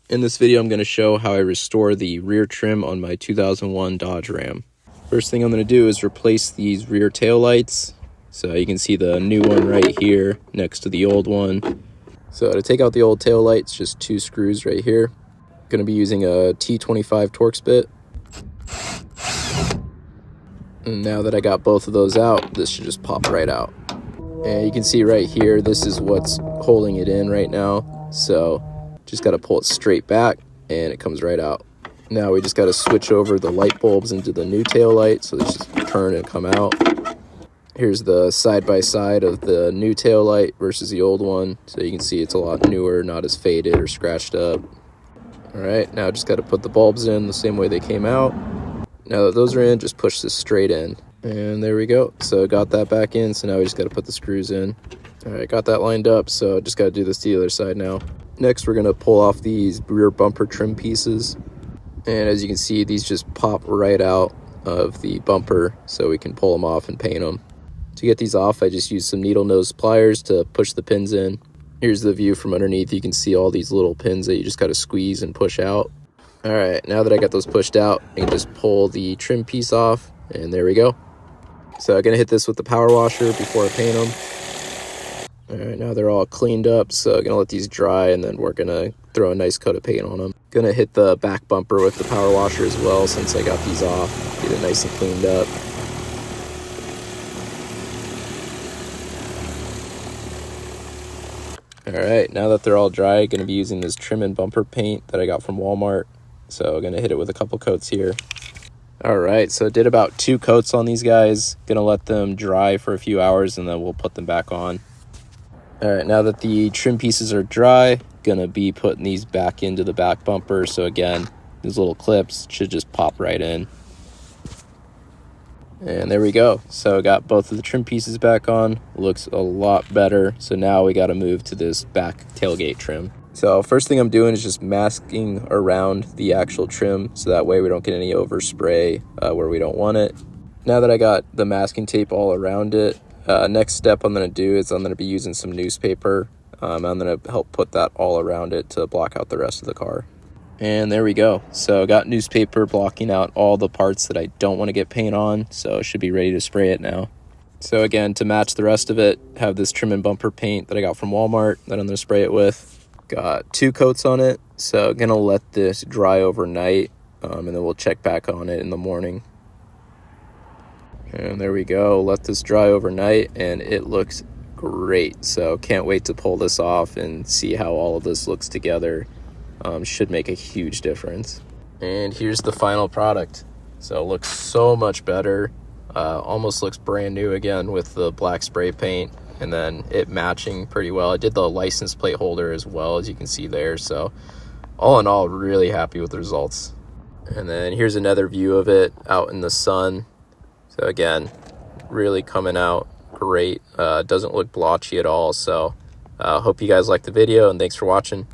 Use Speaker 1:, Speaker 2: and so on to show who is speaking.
Speaker 1: In this video, I'm going to show how I restore the rear trim on my 2001 Dodge Ram. First thing I'm going to do is replace these rear tail lights. So you can see the new one right here next to the old one. So to take out the old tail lights, just 2 screws right here. Going to be using a T25 Torx bit. And now that I got both of those out, this should just pop right out. And you can see right here, this is what's holding it in right now. So just got to pull it straight back and it comes right out. Now we just got to switch over the light bulbs into the new tail light, so they just turn and come out. Here's the side-by-side of the new tail light versus the old one. So you can see it's a lot newer, not as faded or scratched up. All right, now just got to put the bulbs in the same way they came out. Now that those are in, just push this straight in. And there we go. So got that back in, so now we just got to put the screws in. All right, got that lined up, so just got to do this to the other side now. Next, we're going to pull off these rear bumper trim pieces. And as you can see, these just pop right out of the bumper, so we can pull them off and paint them. To get these off, I just used some needle nose pliers to push the pins in. Here's the view from underneath. You can see all these little pins that you just got to squeeze and push out. All right, now that I got those pushed out, I can just pull the trim piece off, and there we go. So I'm going to hit this with the power washer before I paint them. All right, now they're all cleaned up, so I'm gonna let these dry and then we're gonna throw a nice coat of paint on them. Gonna hit the back bumper with the power washer as well since I got these off, get it nice and cleaned up. All right, now that they're all dry, gonna be using this trim and bumper paint that I got from Walmart. So I'm gonna hit it with a couple coats here. All right, so I did about 2 coats on these guys. Gonna let them dry for a few hours and then we'll put them back on. All right, now that the trim pieces are dry, gonna be putting these back into the back bumper. So again, these little clips should just pop right in. And there we go. So I got both of the trim pieces back on. Looks a lot better. So now we gotta move to this back tailgate trim. So first thing I'm doing is just masking around the actual trim, so that way we don't get any overspray where we don't want it. Now that I got the masking tape all around it, next step I'm going to do is I'm going to be using some newspaper. I'm going to help put that all around it to block out the rest of the car. And there we go. So I got newspaper blocking out all the parts that I don't want to get paint on, so I should be ready to spray it now. So again, to match the rest of it, have this trim and bumper paint that I got from Walmart that I'm going to spray it with. Got 2 coats on it, so I'm going to let this dry overnight, and then we'll check back on it in the morning. And there we go, let this dry overnight and it looks great. So can't wait to pull this off and see how all of this looks together. Should make a huge difference. And here's the final product. So it looks so much better. Almost looks brand new again with the black spray paint and then it matching pretty well. I did the license plate holder as well, as you can see there. So all in all, really happy with the results. And then here's another view of it out in the sun. So again, really coming out great. Doesn't look blotchy at all. So hope you guys liked the video and thanks for watching.